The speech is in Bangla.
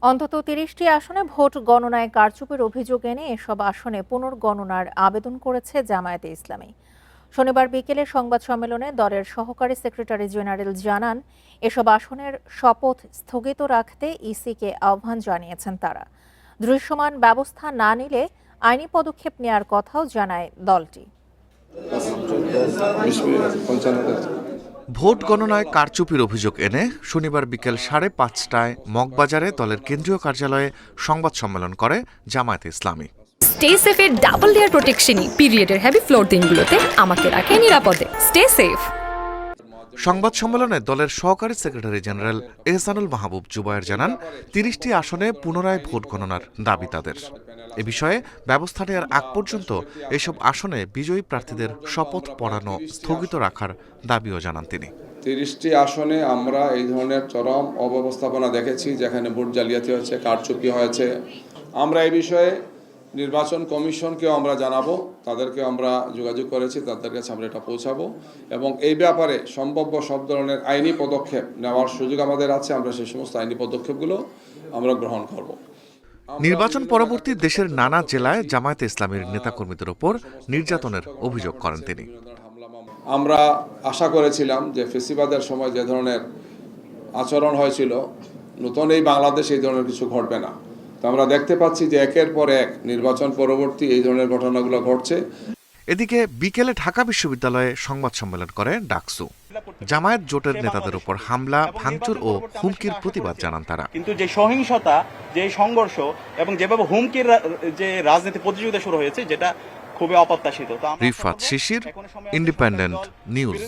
অন্তত ৩০টি আসনে ভোট গণনায় কারচুপির অভিযোগ এনে এসব আসনে পুনর্গণনার আবেদন করেছে জামায়াতে ইসলামী। শনিবার বিকেলে সংবাদ সম্মেলনে দলের সহকারী সেক্রেটারি জেনারেল জানান, এসব আসনের শপথ স্থগিত রাখতে ইসিকে আহ্বান জানিয়েছেন তারা। দৃশ্যমান ব্যবস্থা না নিলে আইনি পদক্ষেপ নেয়ার কথাও জানায় দলটি। ভোট গণনায় কারচুপির অভিযোগ এনে শনিবার বিকেল 5:30টায় মগবাজারে দলের কেন্দ্রীয় কার্যালয়ে সংবাদ সম্মেলন করে জামায়াতে ইসলামী। স্টে সেফের ডাবল লেয়ার প্রোটেকশনই পিরিয়ডের হেভি ফ্লোর দিনগুলোতে আমাকে রাখে নিরাপদে। Stay safe. সংবাদ সম্মেলনে দলের সহকারী সেক্রেটারি জেনারেল এহসানুল মাহবুব জুবায়ের জানান, ৩০টি আসনে পুনরায় ভোট গণনার দাবি তাদের। এ বিষয়ে ব্যবস্থা নেওয়ার আগ পর্যন্ত এসব আসনে বিজয়ী প্রার্থীদের শপথ পড়ানো স্থগিত রাখার দাবিও জানান তিনি। ৩০টি আসনে আমরা এই ধরনের চরম অব্যবস্থাপনা দেখেছি, যেখানে ভোট জালিয়াতি হয়েছে, কারচুপি হয়েছে। আমরা এই বিষয়ে নির্বাচন কমিশনকেও আমরা জানাবো, তাদেরকে আমরা যোগাযোগ করেছি, তাদের কাছে আমরা এটা পৌঁছাবো এবং এই ব্যাপারে সম্ভাব্য সব ধরনের আইনি পদক্ষেপ নেওয়ার সুযোগ আমাদের আছে। আমরা সেই সমস্ত আইনি পদক্ষেপগুলো আমরা গ্রহণ করব। নির্বাচন পরবর্তী দেশের নানা জেলায় জামায়াতে ইসলামীর নেতাকর্মীদের ওপর নির্যাতনের অভিযোগ করেন তিনি। আমরা আশা করেছিলাম যে ফেসিবাদের সময় যে ধরনের আচরণ হয়েছিল, নতুন এই বাংলাদেশে এই ধরনের কিছু ঘটবে না। তো আমরা দেখতে পাচ্ছি যে একের পর এক নির্বাচন পরবর্তী এই ধরনের ঘটনাগুলো ঘটছে। এদিকে বিকেলে ঢাকা বিশ্ববিদ্যালয়ে সংবাদ সম্মেলন করে ডাকসু। জামায়াত জোটের নেতাদের উপর হামলা, ভাঙচুর ও হুমকির প্রতিবাদ জানান তারা। কিন্তু যে সহিংসতা, যে সংঘর্ষ এবং যেভাবে হুমকির যে রাজনীতি প্রতিযোগিতা শুরু হয়েছে, যেটা খুবই অপ্রত্যাশিত। রিফাত শিশির, ইন্ডিপেন্ডেন্ট নিউজ।